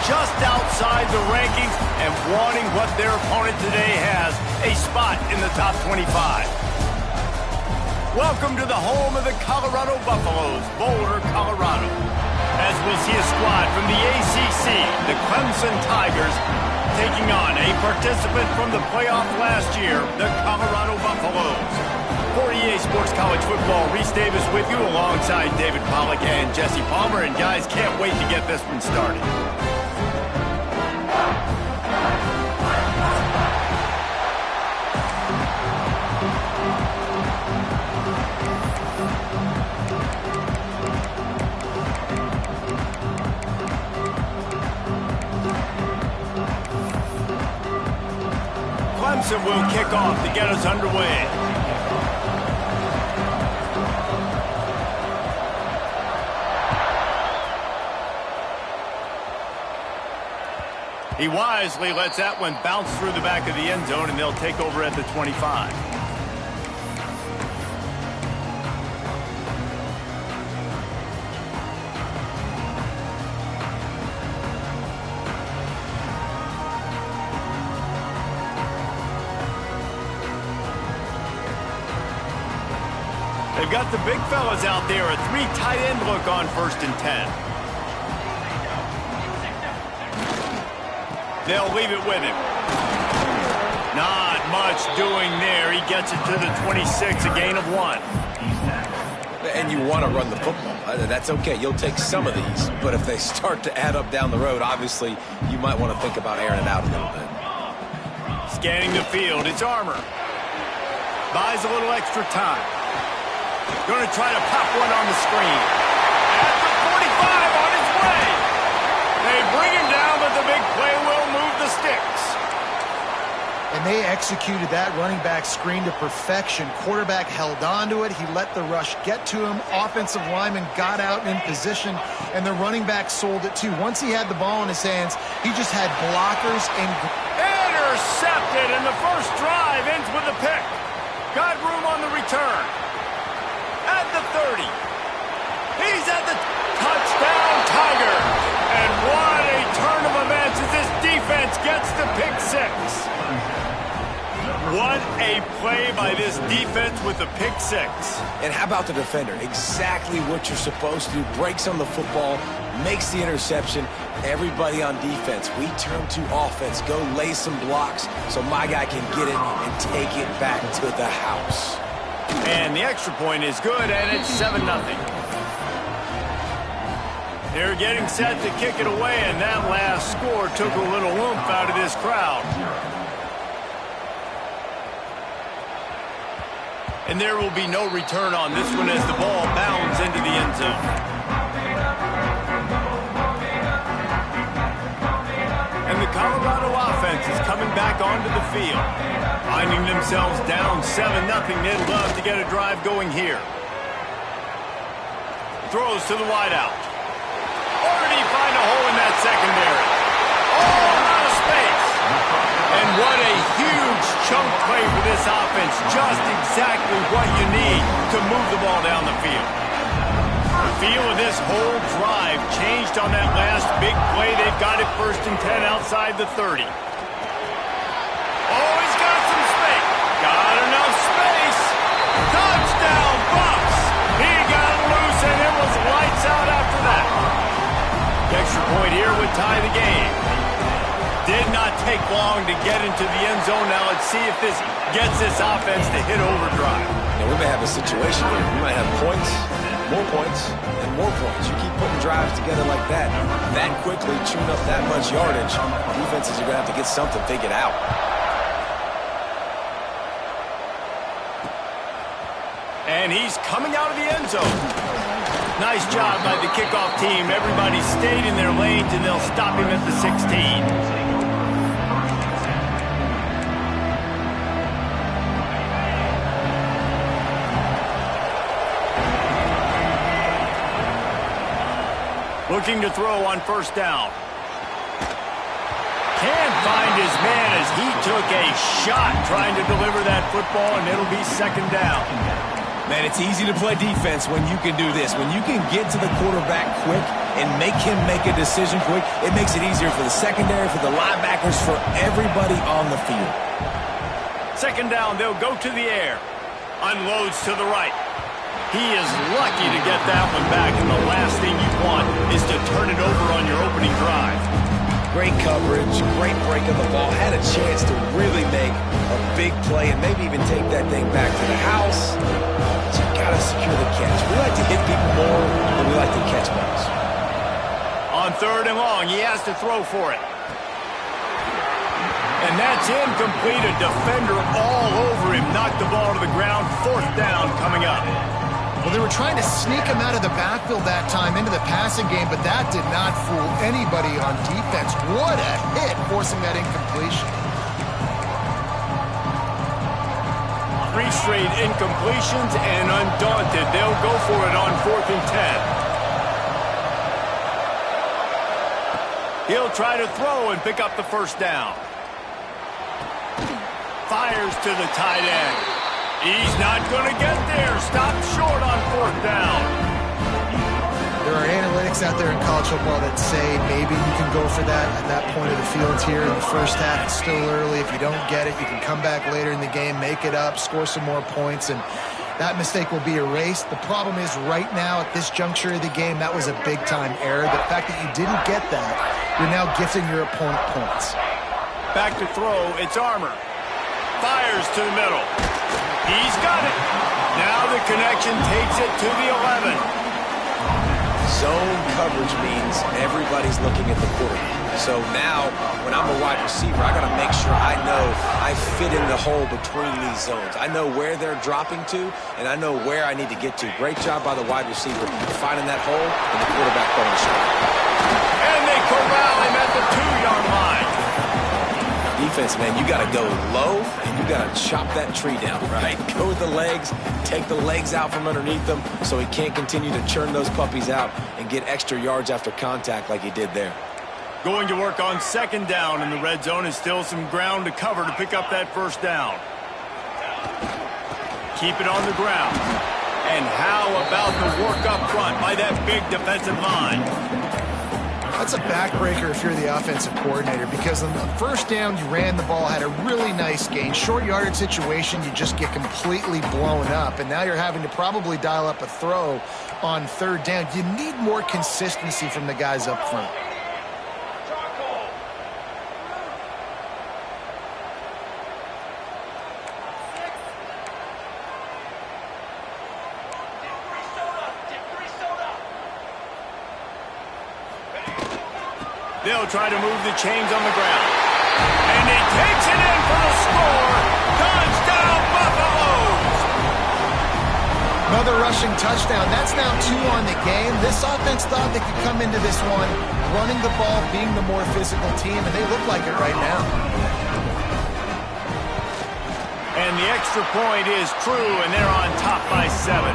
just outside the rankings and wanting what their opponent today has, a spot in the top 25. Welcome to the home of the Colorado Buffaloes, Boulder, Colorado. As we'll see a squad from the ACC, the Clemson Tigers, taking on a participant from the playoff last year, the Colorado Buffaloes. For EA Sports College Football, Reese Davis with you alongside David Pollack and Jesse Palmer. And guys, can't wait to get this one started. Clemson will kick off to get us underway. He wisely lets that one bounce through the back of the end zone, and they'll take over at the 25. They've got the big fellas out there, a 3 tight end look on 1st and 10. They'll leave it with him. Not much doing there. He gets it to the 26, a gain of 1. And you want to run the football. That's okay. You'll take some of these. But if they start to add up down the road, obviously, you might want to think about airing it out a little bit. Scanning the field. It's Armour. Buys a little extra time. Going to try to pop one on the screen. At the 45 on his way. They bring him down, but the big play will move the sticks. And they executed that running back screen to perfection. Quarterback held on to it. He let the rush get to him. Offensive lineman got out in position, and the running back sold it too. Once he had the ball in his hands, he just had blockers and... Intercepted, and the first drive ends with a pick. Got room on the return. At the 30. He's at the touchdown, Tiger. And what a turn of events as this defense gets the pick 6. What a play by this defense with the pick 6. And how about the defender? Exactly what you're supposed to do. Breaks on the football, makes the interception. Everybody on defense, we turn to offense. Go lay some blocks so my guy can get it and take it back to the house. And the extra point is good, and it's 7-0. They're getting set to kick it away, and that last score took a little oomph out of this crowd. And there will be no return on this one as the ball bounds into the end zone. And the Colorado offense is coming back onto the field. Finding themselves down 7-0, they'd love to get a drive going here. Throws to the wideout. Or did he find a hole in that secondary? Oh, out of space. And what a huge chunk play for this offense. Just exactly what you need to move the ball down the field. The feel of this whole drive changed on that last big play. They've got it 1st and 10 outside the 30. Oh, he's got some space. Got enough space. Touchdown, Buffs. He got loose, and it was lights out after that. The extra point here would tie the game. Did not take long to get into the end zone. Now let's see if this gets this offense to hit overdrive. Now, we may have a situation here. We might have points, and more points. You keep putting drives together like that quickly, chewing up that much yardage, defenses are going to have to get something figured out. And he's coming out of the end zone. Nice job by the kickoff team. Everybody stayed in their lanes, and they'll stop him at the 16. Looking to throw on 1st down. Can't find his man as he took a shot trying to deliver that football, and it'll be 2nd down. Man, it's easy to play defense when you can do this. When you can get to the quarterback quick and make him make a decision quick, it makes it easier for the secondary, for the linebackers, for everybody on the field. Second down, they'll go to the air. Unloads to the right. He is lucky to get that one back, and the last thing you want is to turn it over on your opening drive. Great coverage, great break of the ball. Had a chance to really make a big play and maybe even take that thing back to the house. But you got to secure the catch. We like to hit people more than we like to catch balls. On third and long, he has to throw for it. And that's incomplete. A defender all over him. Knocked the ball to the ground. Fourth down coming up. Well, they were trying to sneak him out of the backfield that time into the passing game, but that did not fool anybody on defense. What a hit, forcing that incompletion. 3 straight incompletions, and undaunted, they'll go for it on 4th and 10. He'll try to throw and pick up the first down. Fires to the tight end. He's not going to get there. Stop short on 4th down. There are analytics out there in college football that say maybe you can go for that at that point of the field here in the first half. It's still early. If you don't get it, you can come back later in the game, make it up, score some more points, and that mistake will be erased. The problem is right now at this juncture of the game, that was a big-time error. The fact that you didn't get that, you're now gifting your opponent points. Back to throw. It's Armour. Fires to the middle. He's got it. Now the connection takes it to the 11. Zone coverage means everybody's looking at the quarterback. So now, when I'm a wide receiver, I got to make sure I know I fit in the hole between these zones. I know where they're dropping to, and I know where I need to get to. Great job by the wide receiver finding that hole and the quarterback throwing the shot. And they corral him at the 2-yard line. Defense, man, you got to go low, and you got to chop that tree down, right? Go with the legs, take the legs out from underneath them so he can't continue to churn those puppies out and get extra yards after contact like he did there. Going to work on 2nd down, and the red zone is still some ground to cover to pick up that first down. Keep it on the ground. And how about the work up front by that big defensive line? That's a backbreaker if you're the offensive coordinator, because on the first down, you ran the ball, had a really nice gain. Short yardage situation, you just get completely blown up, and now you're having to probably dial up a throw on 3rd down. You need more consistency from the guys up front. They'll try to move the chains on the ground. And he takes it in for the score. Touchdown, Buffaloes! Another rushing touchdown. That's now 2 on the game. This offense thought they could come into this one running the ball, being the more physical team, and they look like it right now. And the extra point is true, and they're on top by 7.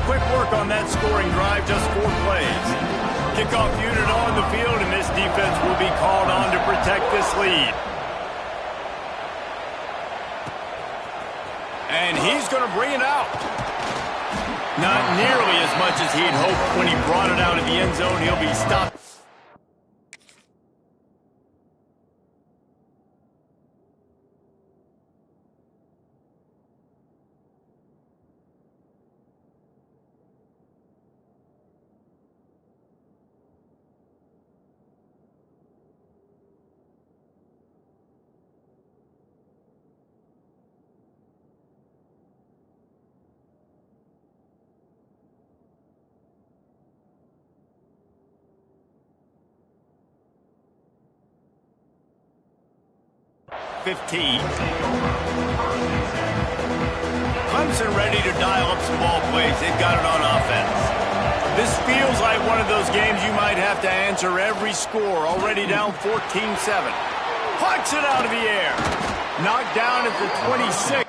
Quick work on that scoring drive, just 4 plays. Kickoff unit on the field, and this defense will be called on to protect this lead. And he's going to bring it out. Not nearly as much as he'd hoped when he brought it out of the end zone. He'll be stopped. Clemson ready to dial up some ball plays. They've got it on offense. This feels like one of those games you might have to answer every score. Already down 14-7. Punts it out of the air. Knocked down at the 26.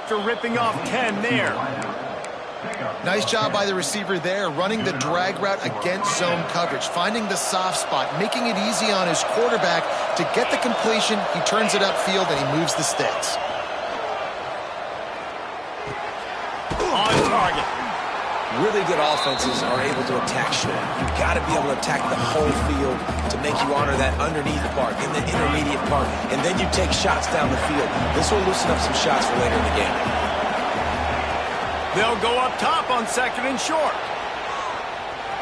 after ripping off 10 there. Nice job by the receiver there, running the drag route against zone coverage, finding the soft spot, making it easy on his quarterback to get the completion. He turns it upfield, and he moves the sticks. On target. Really good offenses are able to attack short. You've got to be able to attack the whole field to make you honor that underneath part, in the intermediate part, and then you take shots down the field. This will loosen up some shots for later in the game. They'll go up top on 2nd and short.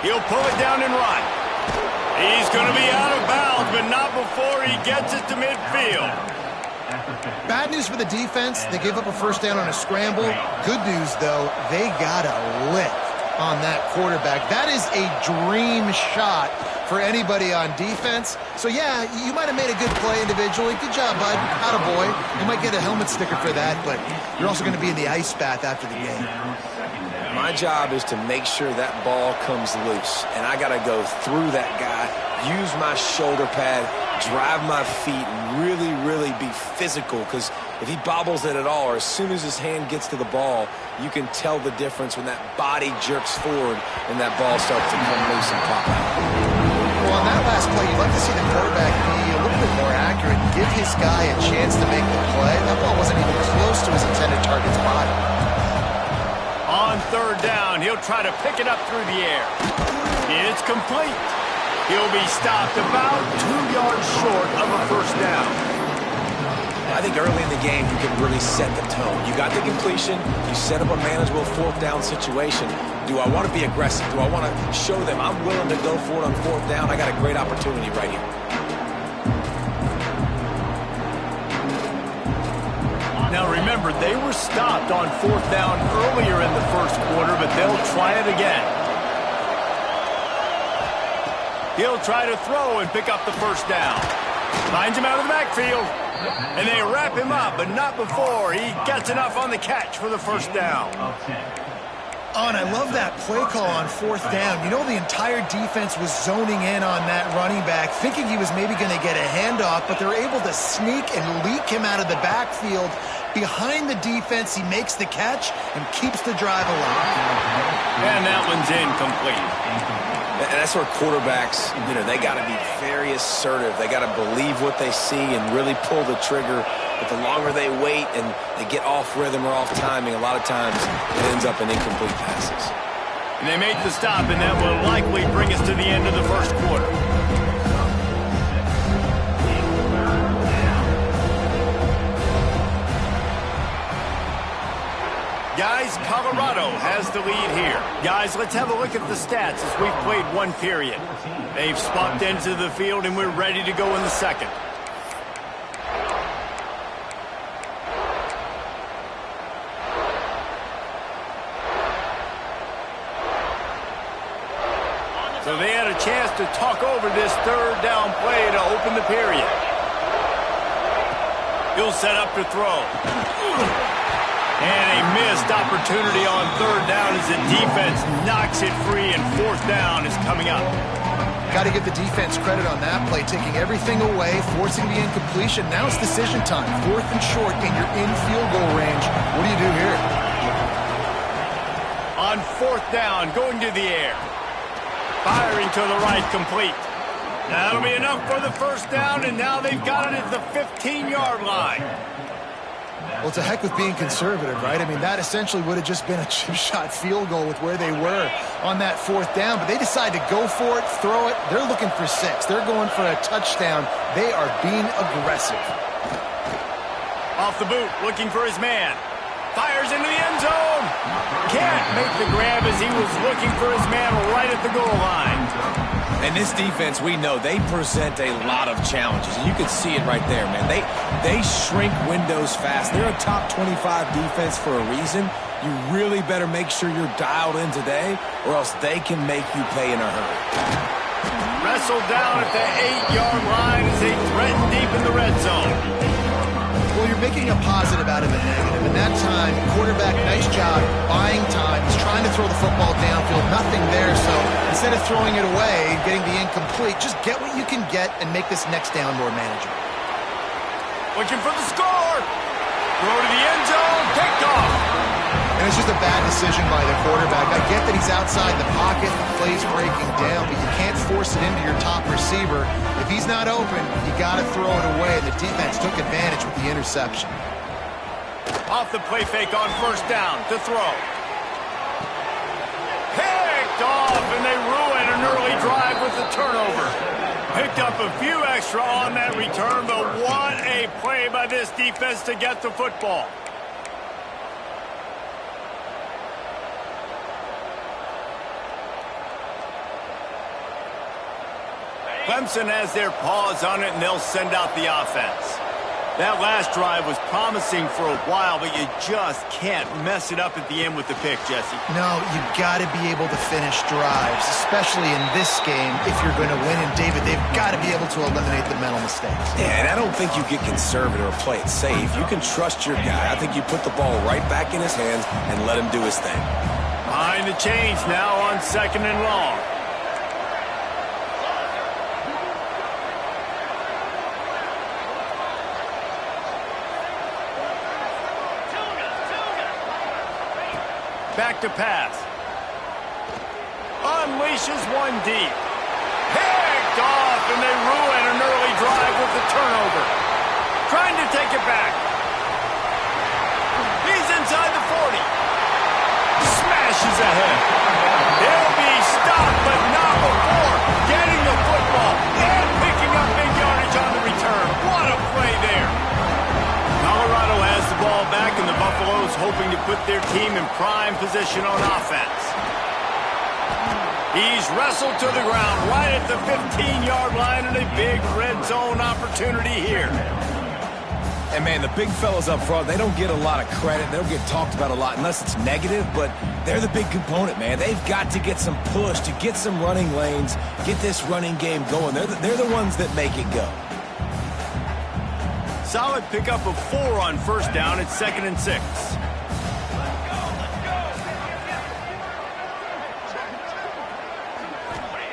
He'll pull it down and run. He's going to be out of bounds, but not before he gets it to midfield. Bad news for the defense. They gave up a first down on a scramble. Good news, though, they got a lift on that quarterback. That is a dream shot for anybody on defense. So, yeah, you might have made a good play individually. Good job, bud. Attaboy. You might get a helmet sticker for that, but you're also going to be in the ice bath after the game. My job is to make sure that ball comes loose, and I got to go through that guy, use my shoulder pad, drive my feet, really, really be physical, because if he bobbles it at all, or as soon as his hand gets to the ball, you can tell the difference when that body jerks forward and that ball starts to come loose and pop out. Well, on that last play, you'd like to see the quarterback be a little bit more accurate, give his guy a chance to make the play. That ball wasn't even close to his intended target's body. On 3rd down, he'll try to pick it up through the air. It's complete. He'll be stopped about 2 yards short of a first down. I think early in the game, you can really set the tone. You got the completion. You set up a manageable 4th down situation. Do I want to be aggressive? Do I want to show them I'm willing to go for it on 4th down? I got a great opportunity right here. Now remember, they were stopped on 4th down earlier in the first quarter, but they'll try it again. He'll try to throw and pick up the first down. Finds him out of the backfield. And they wrap him up, but not before he gets enough on the catch for the first down. Oh, and I love that play call on 4th down. You know, the entire defense was zoning in on that running back, thinking he was maybe going to get a handoff, but they're able to sneak and leak him out of the backfield. Behind the defense, he makes the catch and keeps the drive alive. And that one's incomplete. And that's where quarterbacks, you know, they got to be very assertive. They got to believe what they see and really pull the trigger. But the longer they wait and they get off rhythm or off timing, a lot of times it ends up in incomplete passes. And they make the stop, and that will likely bring us to the end of the first quarter. Guys, Colorado has the lead here. Guys, let's have a look at the stats as we've played one period. They've swapped into the field, and we're ready to go in the second. So they had a chance to talk over this 3rd down play to open the period. He'll set up to throw. And a missed opportunity on 3rd down as the defense knocks it free, and 4th down is coming up. Got to give the defense credit on that play, taking everything away, forcing the incompletion. Now it's decision time. 4th and short, and you're in field goal range. What do you do here? On 4th down, going to the air. Firing to the right, complete. That'll be enough for the first down, and now they've got it at the 15-yard line. Well, it's a heck with being conservative, right? I mean, that essentially would have just been a chip-shot field goal with where they were on that 4th down. But they decide to go for it, throw it. They're looking for 6. They're going for a touchdown. They are being aggressive. Off the boot, looking for his man. Fires into the end zone. Can't make the grab as he was looking for his man right at the goal line. And this defense, we know, they present a lot of challenges. And you can see it right there, man. They shrink windows fast. They're a top 25 defense for a reason. You really better make sure you're dialed in today, or else they can make you pay in a hurry. Wrestled down at the 8-yard line as they threaten deep in the red zone. Well, you're making a positive out of a negative. And that time, quarterback, nice job, buying time. He's trying to throw the football downfield. Nothing there, so instead of throwing it away and getting the incomplete, just get what you can get and make this next down more manageable. Looking for the score. Throw to the end zone, picked off. And it's just a bad decision by the quarterback. I get that he's outside the pocket, the play's breaking down, but you can't force it into your top receiver. If he's not open, you got to throw it away, and the defense took advantage with the interception. Off the play fake on first down to throw. Picked off, and they ruin an early drive with the turnover. Picked up a few extra on that return, but what a play by this defense to get the football. Clemson has their paws on it, and they'll send out the offense. That last drive was promising for a while, but you just can't mess it up at the end with the pick, Jesse. No, you've got to be able to finish drives, especially in this game if you're going to win. And, David, they've got to be able to eliminate the mental mistakes. Yeah, and I don't think you get conservative or play it safe. You can trust your guy. I think you put the ball right back in his hands and let him do his thing. Behind the chains now on 2nd and long. Back to pass. Unleashes one deep. Picked off, and they ruin an early drive with the turnover. Trying to take it back. He's inside the 40. Smashes ahead. They'll be stopped, but not before getting the football and picking up big yardage on the return. What a play there. Colorado has the ball back, and the Buffaloes hoping to put their team in prime position on offense. He's wrestled to the ground right at the 15-yard line, and a big red zone opportunity here. And, man, the big fellas up front, they don't get a lot of credit. They don't get talked about a lot unless it's negative, but they're the big component, man. They've got to get some push, to get some running lanes, get this running game going. They're the ones that make it go. Solid pickup of 4 on first down at 2nd and 6.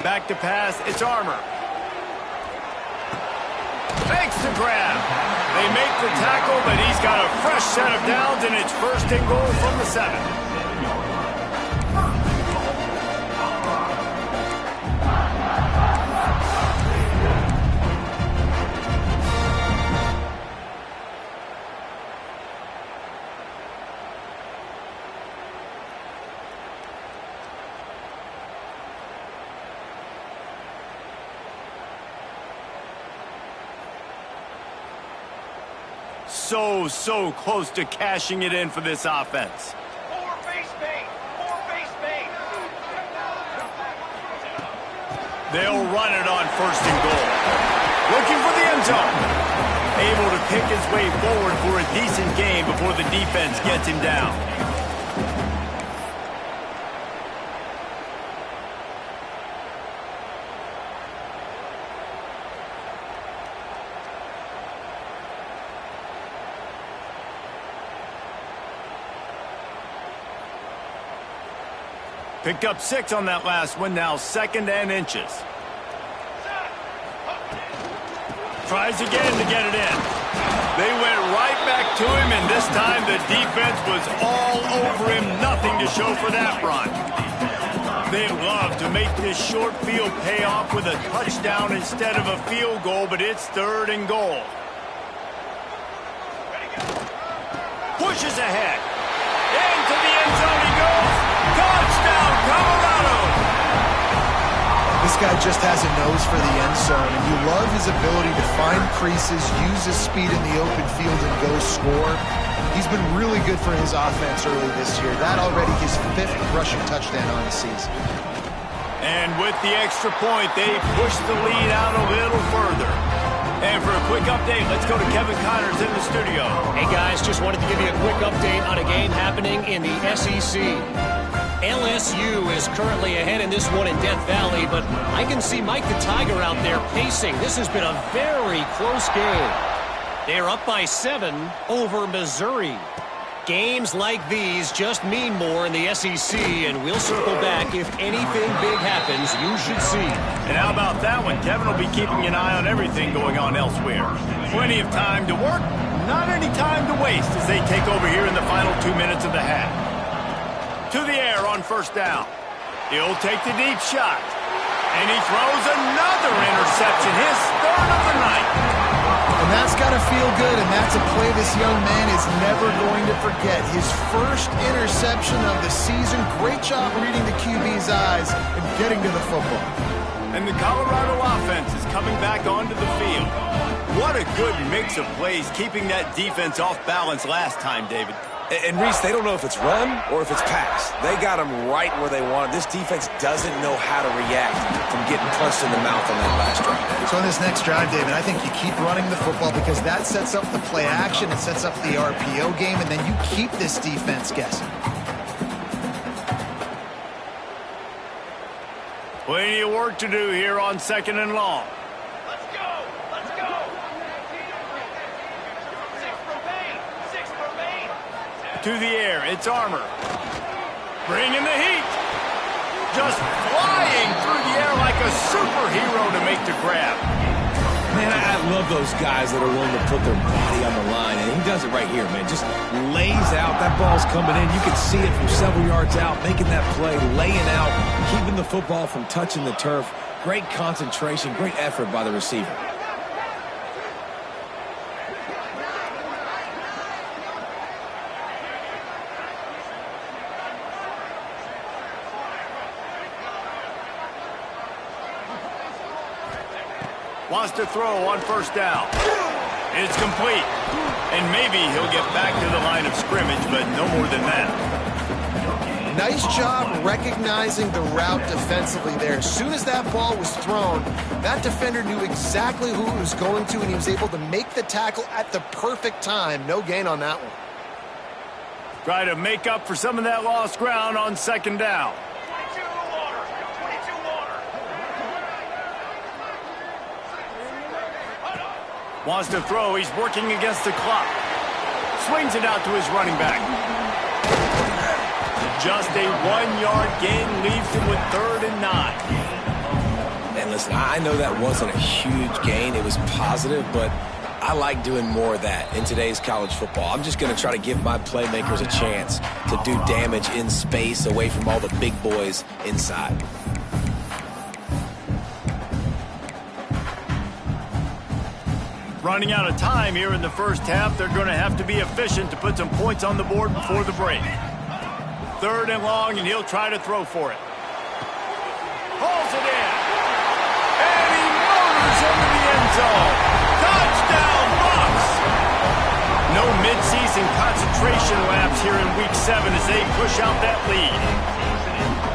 Back to pass, it's Armour. Fakes the grab. They make the tackle, but he's got a fresh set of downs, and it's 1st and goal from the 7. So close to cashing it in for this offense. They'll run it on 1st and goal. Looking for the end zone. Able to pick his way forward for a decent game before the defense gets him down. Picked up 6 on that last one, now 2nd and inches. Tries again to get it in. They went right back to him, and this time the defense was all over him. Nothing to show for that run. They'd love to make this short field pay off with a touchdown instead of a field goal, but it's 3rd and goal. Pushes ahead. Into the end zone he goes. Touchdown, Colorado! This guy just has a nose for the end zone, and you love his ability to find creases, use his speed in the open field, and go score. He's been really good for his offense early this year. That already his 5th rushing touchdown on the season. And with the extra point, they push the lead out a little further. And for a quick update, let's go to Kevin Connors in the studio. Hey, guys, just wanted to give you a quick update on a game happening in the SEC. LSU is currently ahead in this one in Death Valley, but I can see Mike the Tiger out there pacing. This has been a very close game. They're up by 7 over Missouri. Games like these just mean more in the SEC, and we'll circle back if anything big happens. You should see. And how about that one? Kevin will be keeping an eye on everything going on elsewhere. Plenty of time to work, Not any time to waste as they take over here in the final 2 minutes of the half. To the air on first down. He'll take the deep shot. And he throws another interception, his third of the night. And that's got to feel good, and that's a play this young man is never going to forget. His first interception of the season. Great job reading the QB's eyes and getting to the football. And the Colorado offense is coming back onto the field. What a good mix of plays, keeping that defense off balance last time, David. And Reese, they don't know if it's run or if it's pass. They got them right where they want it. This defense doesn't know how to react from getting punched in the mouth on that last drive. So in this next drive, David, I think you keep running the football because that sets up the play action, it sets up the RPO game, and then you keep this defense guessing. Plenty of work to do here on 2nd and long. Let's go! Let's go! 6 remain! To the air, it's Armour. Bringing the heat. Just flying through the air like a superhero to make the grab. Man, I love those guys that are willing to put their body on the line, and he does it right here, man. Just lays out. That ball's coming in. You can see it from several yards out, making that play, laying out, keeping the football from touching the turf. Great concentration, great effort by the receiver. Wants to throw on first down. It's complete. And maybe he'll get back to the line of scrimmage, but no more than that. Nice job recognizing the route defensively there. As soon as that ball was thrown, that defender knew exactly who it was going to, and he was able to make the tackle at the perfect time. No gain on that one. Try to make up for some of that lost ground on 2nd down. 22 water! 22 water! Wants to throw. He's working against the clock. Swings it out to his running back. Just a 1-yard gain leaves him with 3rd and 9. And listen, I know that wasn't a huge gain. It was positive, but I like doing more of that in today's college football. I'm just going to try to give my playmakers a chance to do damage in space away from all the big boys inside. Running out of time here in the first half. They're going to have to be efficient to put some points on the board before the break. 3rd and long, and he'll try to throw for it. Pulls it in. And he motors into the end zone. Touchdown, Bucs! No midseason concentration laps here in Week 7 as they push out that lead.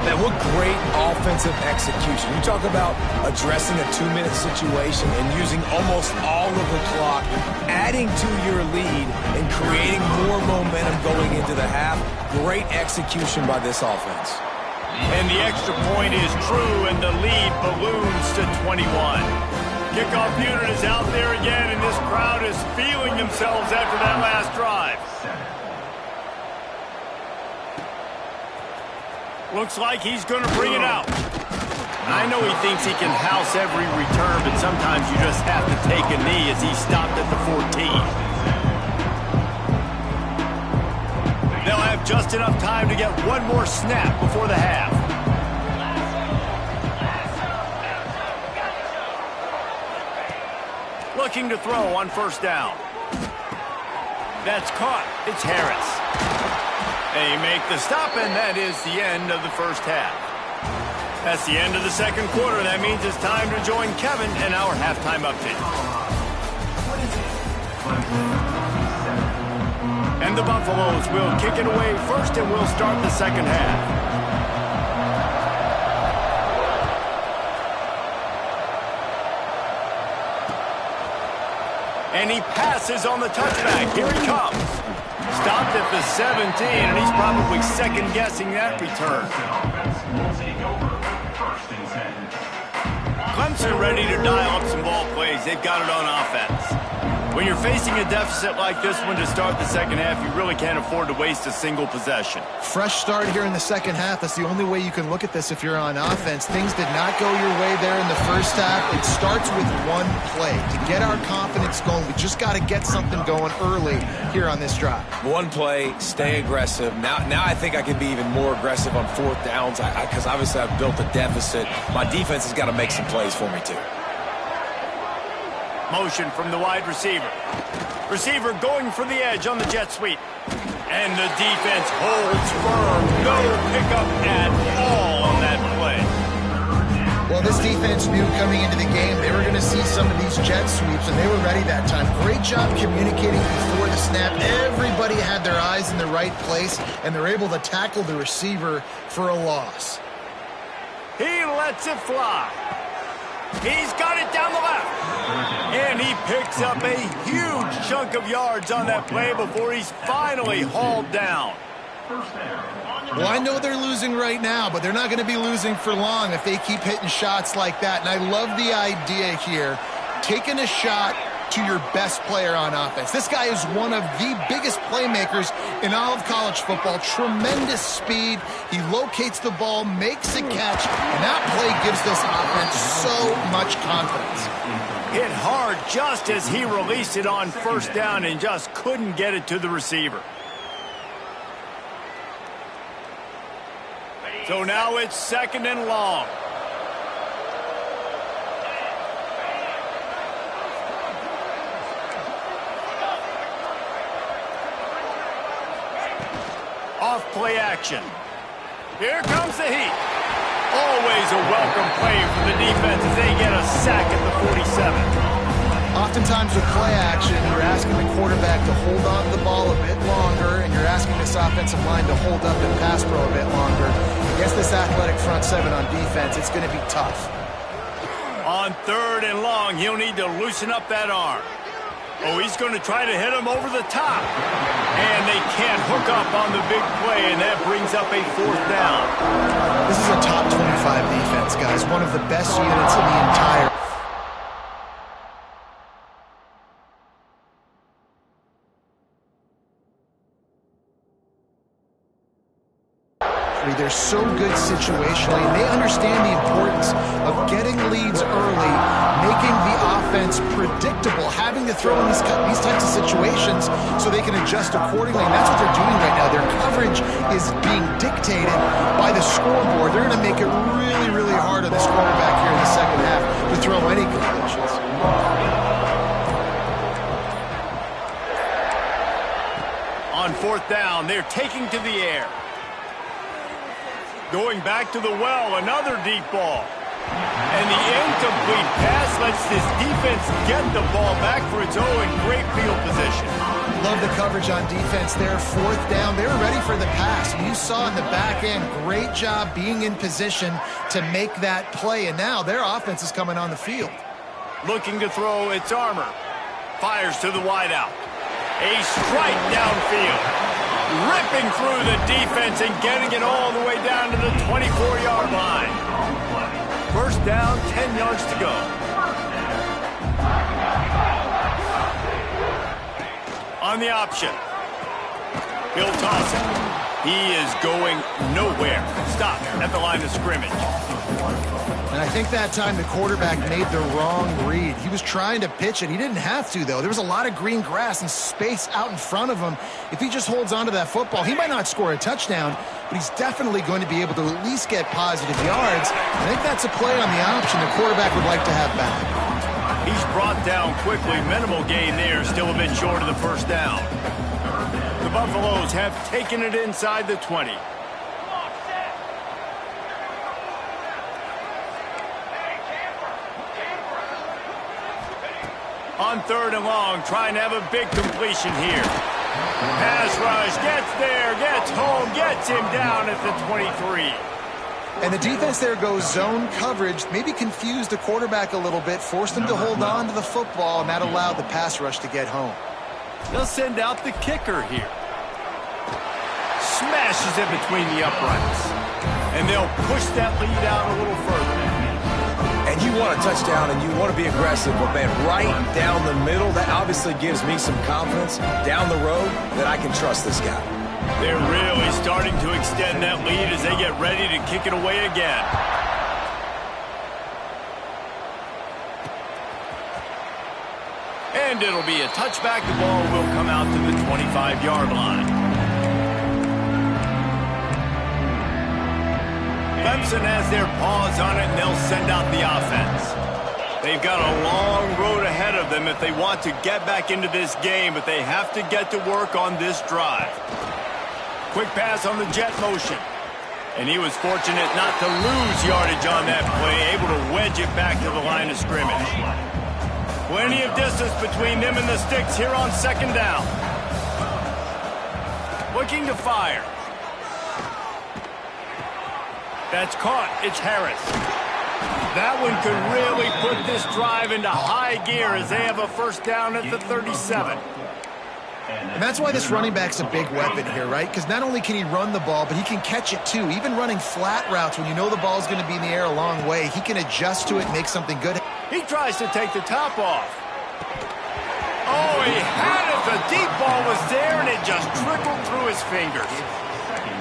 Man, what great offensive execution. You talk about addressing a 2-minute situation and using almost all of the clock, adding to your lead and creating more momentum going into the half. Great execution by this offense. And the extra point is true, and the lead balloons to 21. Kickoff unit is out there again, and this crowd is feeling themselves after that last drive. Looks like he's going to bring it out. I know he thinks he can house every return, but sometimes you just have to take a knee as he stopped at the 14. They'll have just enough time to get one more snap before the half. Looking to throw on first down. That's caught. It's Harris. They make the stop, and that is the end of the first half. That's the end of the second quarter. That means it's time to join Kevin in our halftime update. And the Buffaloes will kick it away first, and we'll start the second half. And he passes on the touchback. Here he comes. Stopped at the 17, and he's probably second-guessing that return. Clemson ready to dial up some ball plays. They've got it on offense. When you're facing a deficit like this one to start the second half, you really can't afford to waste a single possession. Fresh start here in the second half. That's the only way you can look at this if you're on offense. Things did not go your way there in the first half. It starts with one play. To get our confidence going, we just got to get something going early here on this drive. One play, stay aggressive. Now I think I can be even more aggressive on fourth downs because obviously I've built a deficit. My defense has got to make some plays for me too. Motion from the wide receiver. Receiver going for the edge on the jet sweep. And the defense holds firm. No pickup at all on that play. Well, this defense knew coming into the game they were going to see some of these jet sweeps, and they were ready that time. Great job communicating before the snap. Everybody had their eyes in the right place, and they're able to tackle the receiver for a loss. He lets it fly. He's got it down the left. And he picks up a huge chunk of yards on that play before he's finally hauled down. Well, I know they're losing right now, but they're not going to be losing for long if they keep hitting shots like that. And I love the idea here, taking a shot to your best player on offense. This guy is one of the biggest playmakers in all of college football. Tremendous speed. He locates the ball, makes a catch, and that play gives this offense so much confidence. Hit hard just as he released it on first down and just couldn't get it to the receiver. So now it's second and long. Off play action. Here comes the heat. Always a welcome play for the defense as they get a sack at the 47. Oftentimes with play action, you're asking the quarterback to hold on to the ball a bit longer, and you're asking this offensive line to hold up and pass pro a bit longer. Against this athletic front seven on defense, it's going to be tough. On third and long, he'll need to loosen up that arm. Oh, he's going to try to hit him over the top. And they can't hook up on the big play, and that brings up a fourth down. This is a top 25 defense, guys. One of the best units in the entire... They're so good situationally, and they understand the importance of getting leads early, making the offense predictable, having to throw in these types of situations so they can adjust accordingly, and that's what they're doing right now. Their coverage is being dictated by the scoreboard. They're going to make it really, really hard on this quarterback here in the second half to throw any completions. On fourth down, they're taking to the air. Going back to the well, another deep ball. And the incomplete pass lets this defense get the ball back for its own. Great field position. Love the coverage on defense there. Fourth down, they were ready for the pass. And you saw in the back end, great job being in position to make that play. And now their offense is coming on the field. Looking to throw its armor. Fires to the wideout. A strike downfield. Ripping through the defense and getting it all the way down to the 24-yard line. First down, 10 yards to go. On the option. He'll toss it. He is going nowhere. Stop at the line of scrimmage. And I think that time the quarterback made the wrong read. He was trying to pitch it. He didn't have to, though. There was a lot of green grass and space out in front of him. If he just holds on to that football, he might not score a touchdown, but he's definitely going to be able to at least get positive yards. I think that's a play on the option the quarterback would like to have back. He's brought down quickly. Minimal gain there. Still a bit short of the first down. The Buffaloes have taken it inside the 20. On third and long, trying to have a big completion here. Pass rush, gets there, gets home, gets him down at the 23. And the defense there goes zone coverage, maybe confused the quarterback a little bit, forced him to hold on to the football, and that allowed the pass rush to get home. They'll send out the kicker here. Smashes it between the uprights. And they'll push that lead out a little further. And you want a touchdown and you want to be aggressive, but man, right down the middle, that obviously gives me some confidence down the road that I can trust this guy. They're really starting to extend that lead as they get ready to kick it away again. And it'll be a touchback. The ball will come out to the 25-yard line. Clemson has their paws on it, and they'll send out the offense. They've got a long road ahead of them if they want to get back into this game, but they have to get to work on this drive. Quick pass on the jet motion. And he was fortunate not to lose yardage on that play, able to wedge it back to the line of scrimmage. Plenty of distance between them and the sticks here on second down. Looking to fire. That's caught. It's Harris. That one could really put this drive into high gear as they have a first down at the 37. And that's why this running back's a big weapon here, right? Because not only can he run the ball, but he can catch it too. Even running flat routes when you know the ball's going to be in the air a long way, he can adjust to it and make something good. He tries to take the top off. Oh, he had it. The deep ball was there, and it just trickled through his fingers.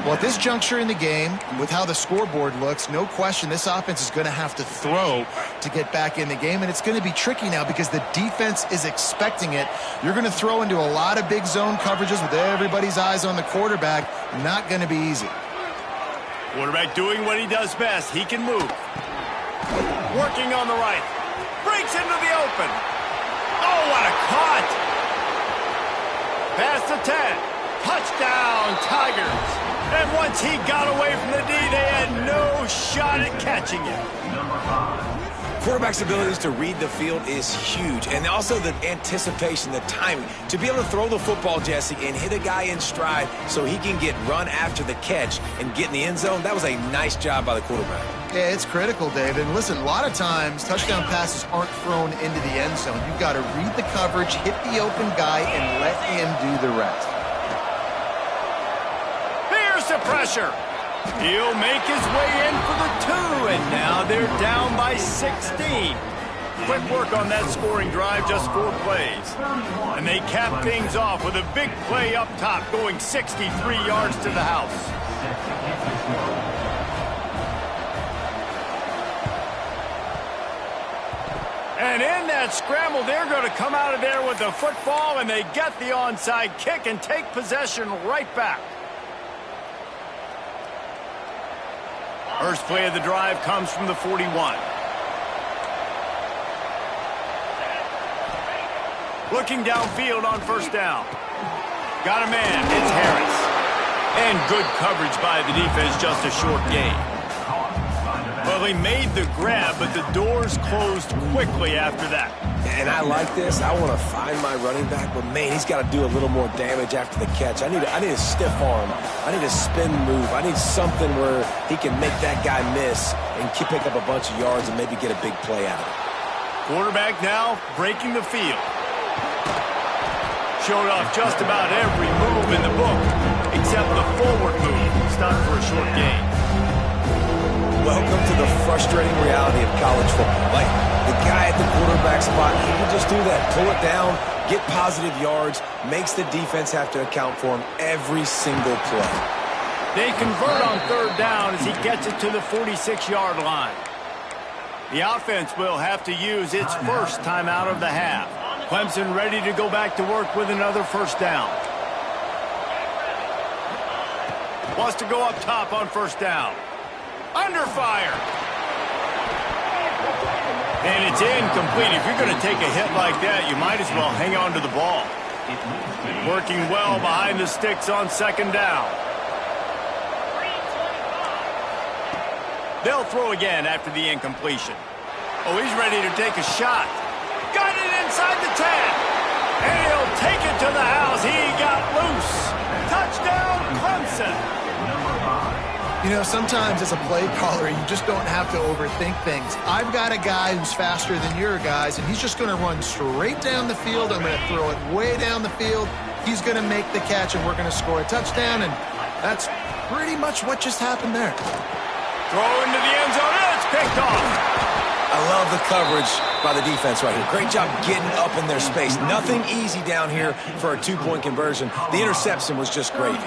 Well, at this juncture in the game, with how the scoreboard looks, no question this offense is going to have to throw to get back in the game, and it's going to be tricky now because the defense is expecting it. You're going to throw into a lot of big zone coverages with everybody's eyes on the quarterback. Not going to be easy. Quarterback doing what he does best. He can move. Working on the right. Breaks into the open. Oh, what a cut. Past the 10. Touchdown, Tigers. And once he got away from the D, they had no shot at catching him. Quarterback's abilities to read the field is huge, and also the anticipation, the timing. To be able to throw the football, Jesse, and hit a guy in stride so he can get run after the catch and get in the end zone, that was a nice job by the quarterback. Yeah, it's critical, David. And listen, a lot of times touchdown passes aren't thrown into the end zone. You've got to read the coverage, hit the open guy, and let him do the rest. The pressure. He'll make his way in for the 2, and now they're down by 16. Quick work on that scoring drive, just 4 plays. And they cap things off with a big play up top, going 63 yards to the house. And in that scramble, they're going to come out of there with the football, and they get the onside kick and take possession right back. First play of the drive comes from the 41. Looking downfield on first down. Got a man. It's Harris. And good coverage by the defense, just a short gain. Well, he made the grab, but the doors closed quickly after that. And I like this. I want to find my running back, but man, he's got to do a little more damage after the catch. I need a stiff arm. I need a spin move. I need something where he can make that guy miss and pick up a bunch of yards and maybe get a big play out of it. Quarterback now breaking the field. Showed off just about every move in the book, except the forward move. Stopped for a short gain. Welcome to the frustrating reality of college football. Like, the guy at the quarterback spot, he can just do that. Pull it down, get positive yards, makes the defense have to account for him every single play. They convert on third down as he gets it to the 46-yard line. The offense will have to use its first timeout of the half. Clemson ready to go back to work with another first down. Wants to go up top on first down. Under fire. And it's incomplete. If you're going to take a hit like that, you might as well hang on to the ball. Working well behind the sticks on second down. They'll throw again after the incompletion. Oh, he's ready to take a shot. Got it inside the 10. And he'll take it to the house. He got loose. Touchdown, Clemson. You know, sometimes as a play caller, you just don't have to overthink things. I've got a guy who's faster than your guys, and he's just going to run straight down the field. I'm going to throw it way down the field. He's going to make the catch, and we're going to score a touchdown, and that's pretty much what just happened there. Throw into the end zone, and it's picked off. I love the coverage by the defense right here. Great job getting up in their space. Nothing easy down here for a two-point conversion. The interception was just gravy.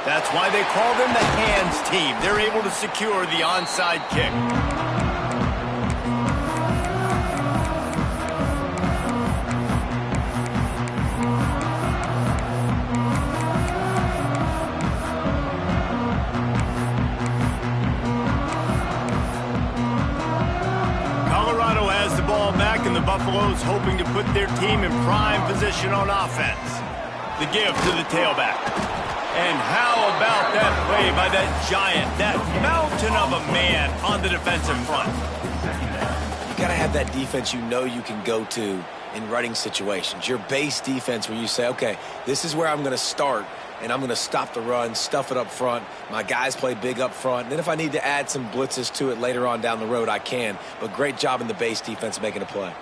That's why they call them the hands team. They're able to secure the onside kick. Colorado has the ball back, and the Buffaloes hoping to put their team in prime position on offense. The give to the tailback. And how about that play by that giant, that mountain of a man on the defensive front? You got to have that defense you know you can go to in running situations. Your base defense where you say, okay, this is where I'm going to start, and I'm going to stop the run, stuff it up front. My guys play big up front. And then if I need to add some blitzes to it later on down the road, I can. But great job in the base defense making a play.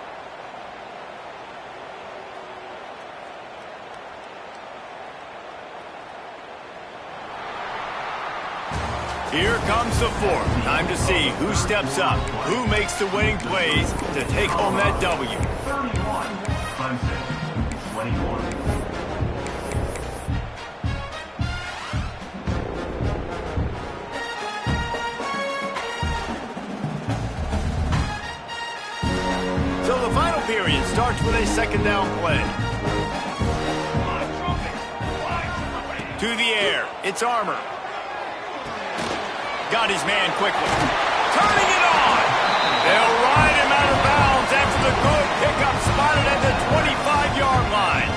Here comes the fourth. Time to see who steps up, who makes the winning plays to take home that W. 31, Clemson, 21. So the final period starts with a second down play. To the air, it's Armour. Got his man quickly. Turning it on. They'll ride him out of bounds after the good pickup spotted at the 25-yard line.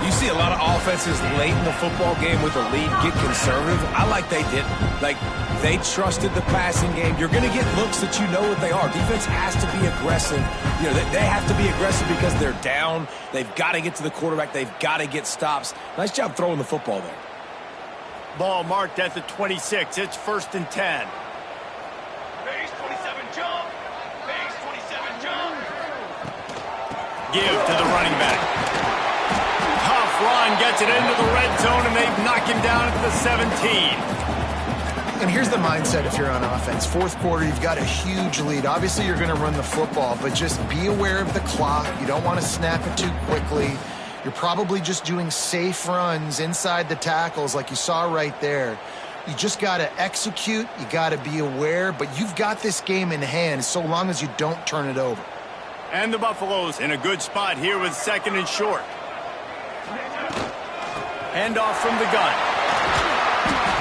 You see a lot of offenses late in the football game with a lead get conservative. I like they didn't. Like, they trusted the passing game. You're going to get looks that you know what they are. Defense has to be aggressive. You know, they have to be aggressive because they're down. They've got to get to the quarterback. They've got to get stops. Nice job throwing the football there. Ball marked at the 26. It's 1st and 10. Base 27 jump. Base 27 jump. Give to the running back. Tough run gets it into the red zone, and they've knocked him down at the 17. And here's the mindset if you're on offense. Fourth quarter, you've got a huge lead. Obviously, you're going to run the football, but just be aware of the clock. You don't want to snap it too quickly. You're probably just doing safe runs inside the tackles like you saw right there. You just got to execute. You got to be aware, but you've got this game in hand so long as you don't turn it over. And the Buffaloes in a good spot here with 2nd and short. Handoff from the gun.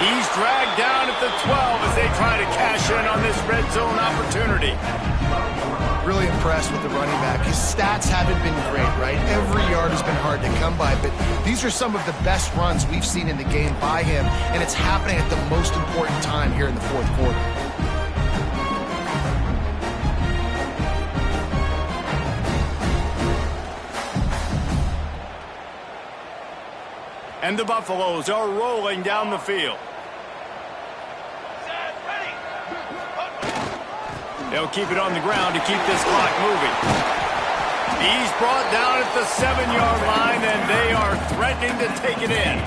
He's dragged down at the 12 as they try to cash in on this red zone opportunity. Really impressed with the running back. His stats haven't been great, right? Every yard has been hard to come by, but these are some of the best runs we've seen in the game by him, and it's happening at the most important time here in the fourth quarter. And the Buffaloes are rolling down the field. Set, ready. They'll keep it on the ground to keep this clock moving. He's brought down at the 7-yard line, and they are threatening to take it in.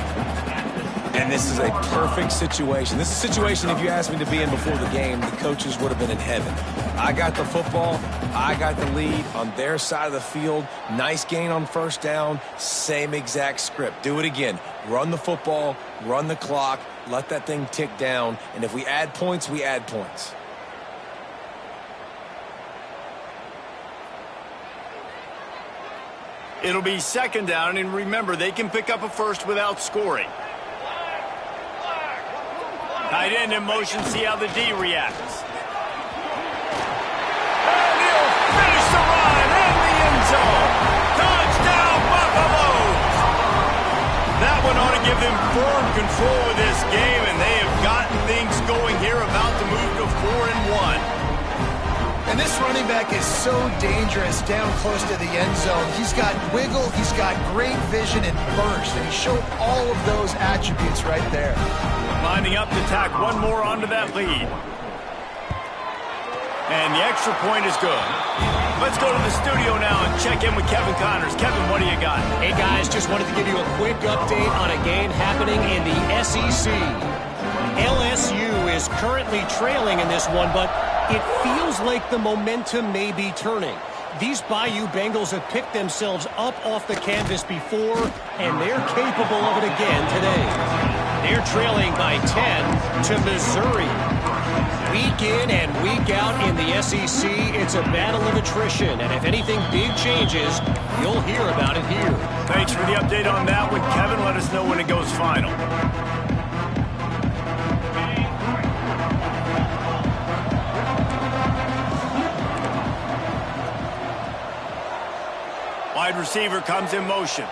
And this is a perfect situation. This is a situation, if you asked me to be in before the game, the coaches would have been in heaven. I got the football. I got the lead on their side of the field. Nice gain on first down. Same exact script. Do it again. Run the football, run the clock, let that thing tick down. And if we add points, we add points. It'll be 2nd down, and remember, they can pick up a first without scoring. Tight end in motion, see how the D reacts. And he'll finish the run in the end zone. Touchdown, Buffaloes! That one ought to give them firm control of this game, and they have gotten things going here, about to move to 4-1. And this running back is so dangerous down close to the end zone. He's got wiggle, he's got great vision and burst, and he showed all of those attributes right there. Lining up to tack one more onto that lead. And the extra point is good. Let's go to the studio now and check in with Kevin Connors. Kevin, what do you got? Hey, guys, just wanted to give you a quick update on a game happening in the SEC. LSU is currently trailing in this one, but it feels like the momentum may be turning. These Bayou Bengals have picked themselves up off the canvas before, and they're capable of it again today. They're trailing by 10 to Missouri. Week in and week out in the SEC, it's a battle of attrition, and if anything big changes, you'll hear about it here. Thanks for the update on that one, Kevin. Let us know when it goes final. Wide receiver comes in motion.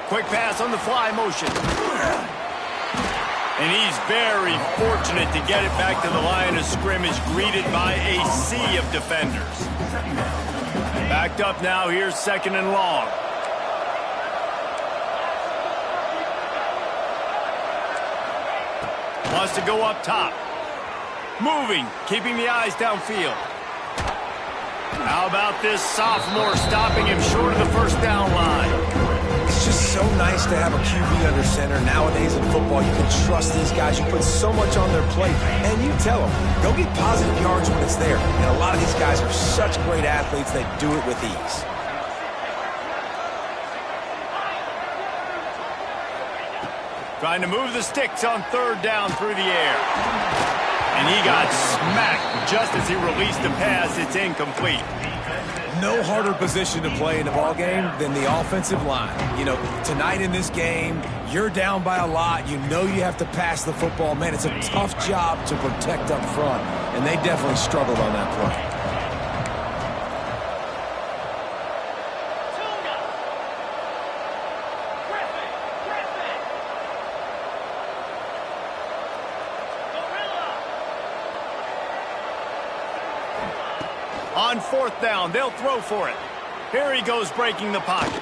Quick pass on the fly motion. And he's very fortunate to get it back to the line of scrimmage, greeted by a sea of defenders. Backed up now, here's 2nd and long. Wants to go up top. Moving, keeping the eyes downfield. How about this sophomore stopping him short of the first down line? It's just so nice to have a QB under center. Nowadays in football, you can trust these guys. You put so much on their plate, and you tell them, go get positive yards when it's there. And a lot of these guys are such great athletes, they do it with ease. Trying to move the sticks on 3rd down through the air. And he got smacked just as he released the pass. It's incomplete. No harder position to play in a ball game than the offensive line. You know, tonight in this game, you're down by a lot. You know you have to pass the football. Man, it's a tough job to protect up front, and they definitely struggled on that play. On 4th down, they'll throw for it. Here he goes breaking the pocket.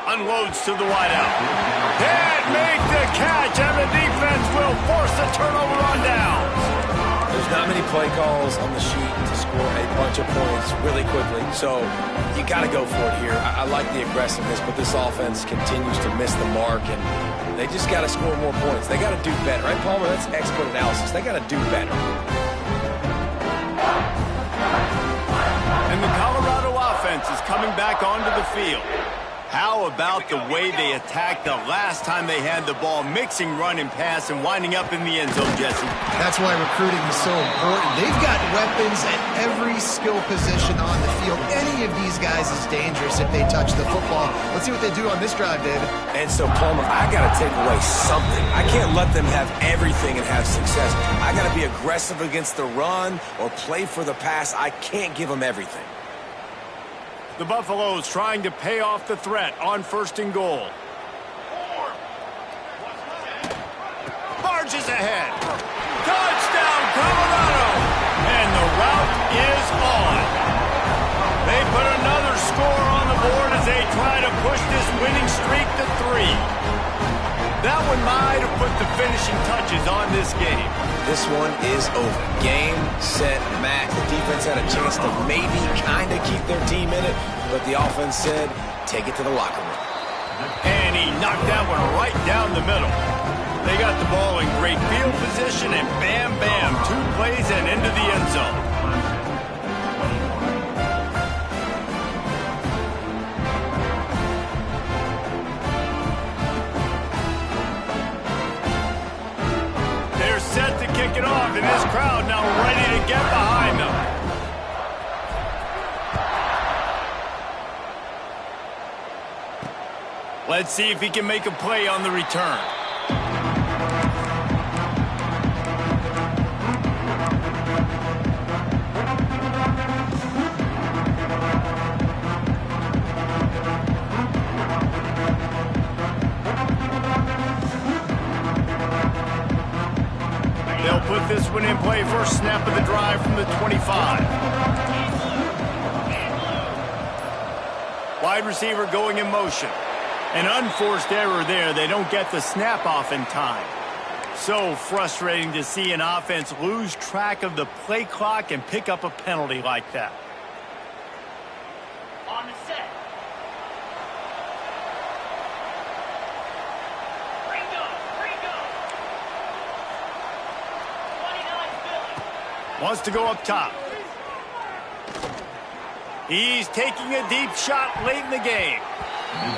Unloads to the wideout. Can't make the catch, and the defense will force a turnover on downs. There's not many play calls on the sheet to score a bunch of points really quickly, so you got to go for it here. I like the aggressiveness, but this offense continues to miss the mark, and they just got to score more points. They got to do better, right, Palmer? That's expert analysis. They got to do better. And the Colorado offense is coming back onto the field. How about the way they attacked the last time they had the ball, mixing run and pass and winding up in the end zone, Jesse? That's why recruiting is so important. They've got weapons at every skill position on the field. Any of these guys is dangerous if they touch the football. Let's see what they do on this drive, David. And so, Palmer, I got to take away something. I can't let them have everything and have success. I got to be aggressive against the run or play for the pass. I can't give them everything. The Buffaloes trying to pay off the threat on 1st and goal. Barges ahead. Touchdown, Colorado! And the route is on. They put another score on the board as they try to push this winning streak to 3. That one might have put the finishing touches on this game. This one is over. Game, set, match. The defense had a chance to maybe kind of keep their team in it, but the offense said, take it to the locker room. And he knocked that one right down the middle. They got the ball in great field position, and bam, bam, 2 plays and into the end zone. Set to kick it off, and this crowd now ready to get behind them. Let's see if he can make a play on the return. They'll put this one in play. First snap of the drive from the 25. Wide receiver going in motion. An unforced error there. They don't get the snap off in time. So frustrating to see an offense lose track of the play clock and pick up a penalty like that. Wants to go up top. He's taking a deep shot late in the game.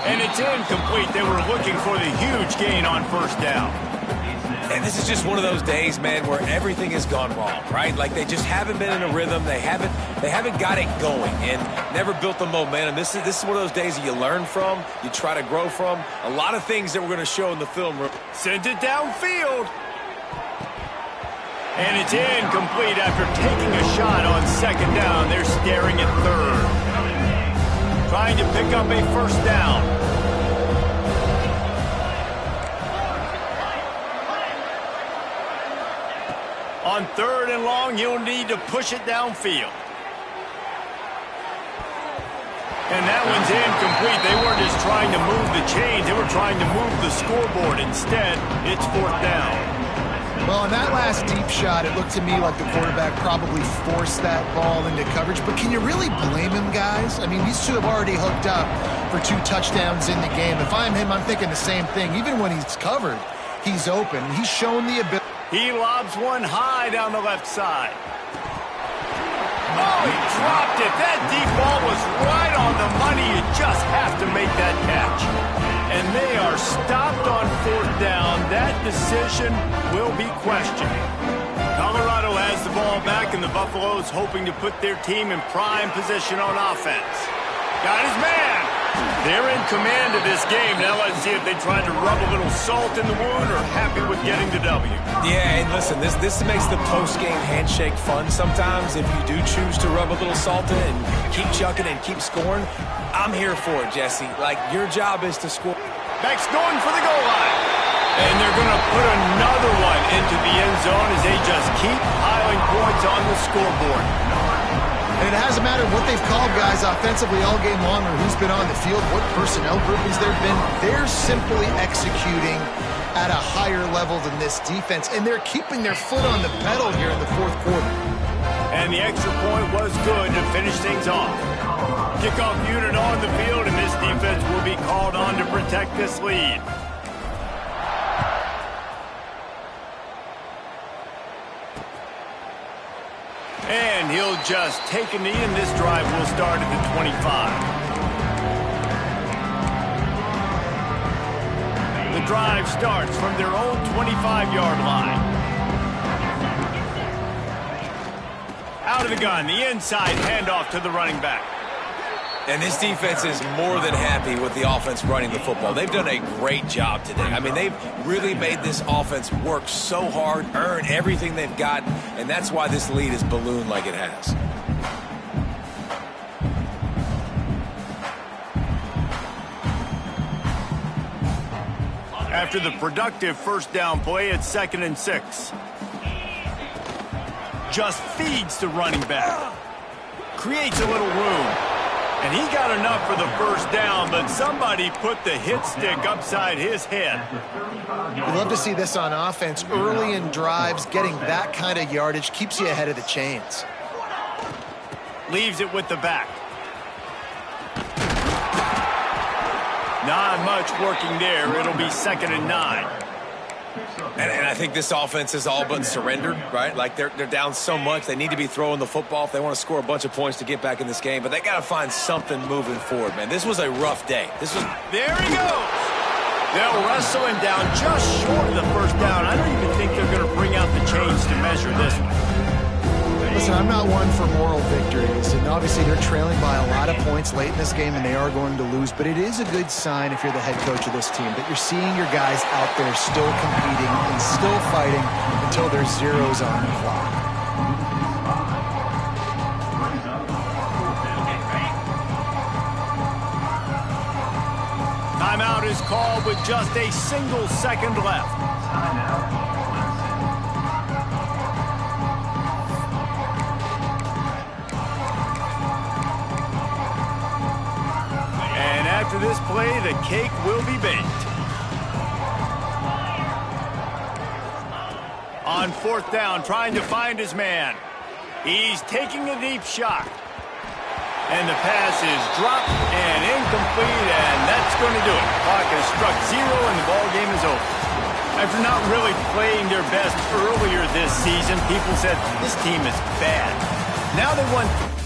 And it's incomplete. They were looking for the huge gain on first down. And this is just one of those days, man, where everything has gone wrong, right? Like they just haven't been in a rhythm. They haven't got it going and never built the momentum. This is one of those days that you learn from, you try to grow from. A lot of things that we're going to show in the film room. Sends it downfield. And it's incomplete after taking a shot on second down. They're staring at third. Trying to pick up a first down. On third and long, you'll need to push it downfield. And that one's incomplete. They weren't just trying to move the chains. They were trying to move the scoreboard. Instead, it's fourth down. Well, in that last deep shot, it looked to me like the quarterback probably forced that ball into coverage. But can you really blame him, guys? I mean, these two have already hooked up for 2 touchdowns in the game. If I'm him, I'm thinking the same thing. Even when he's covered, he's open. He's shown the ability. He lobs one high down the left side. Oh, he dropped it. That deep ball was right on the money. You just have to make that catch. And they are stopped on fourth down. That decision will be questioned. Colorado has the ball back, and the Buffaloes hoping to put their team in prime position on offense. Got his man. They're in command of this game. Now let's see if they try to rub a little salt in the wound or happy with getting the W. Yeah, and listen, this makes the post-game handshake fun sometimes if you do choose to rub a little salt in it and keep chucking and keep scoring. I'm here for it, Jesse. Like, your job is to score. Beck's going for the goal line. And they're going to put another one into the end zone as they just keep piling points on the scoreboard. And it hasn't mattered what they've called, guys, offensively all game long or who's been on the field, what personnel groupings there have been. They're simply executing at a higher level than this defense, and they're keeping their foot on the pedal here in the fourth quarter. And the extra point was good to finish things off. Kickoff unit on the field, and this defense will be called on to protect this lead. And he'll just take a knee, and this drive will start at the 25. The drive starts from their own 25-yard line. Out of the gun, the inside handoff to the running back. And this defense is more than happy with the offense running the football. They've done a great job today. I mean, they've really made this offense work so hard, earn everything they've got, and that's why this lead is ballooned like it has. After the productive first down play, it's 2nd and 6. Just feeds the running back. Creates a little room. And he got enough for the first down, but somebody put the hit stick upside his head. We love to see this on offense. Early in drives, getting that kind of yardage keeps you ahead of the chains. Leaves it with the back. Not much working there. It'll be 2nd and 9. And I think this offense is all but surrendered, right? Like they're down so much. They need to be throwing the football if they want to score a bunch of points to get back in this game. But they got to find something moving forward, man. This was a rough day. There he goes. They'll wrestle him down just short of the first down. I don't even think they're going to bring out the chains to measure this one. Listen, I'm not one for moral victories, and obviously they're trailing by a lot of points late in this game, and they are going to lose, but it is a good sign if you're the head coach of this team that you're seeing your guys out there still competing and still fighting until there's zeros on the clock. Timeout is called with just a single second left. After this play, the cake will be baked. On fourth down, trying to find his man. He's taking a deep shot. And the pass is dropped and incomplete, and that's going to do it. Clock has struck 0, and the ball game is over. After not really playing their best earlier this season, people said this team is bad. Now they won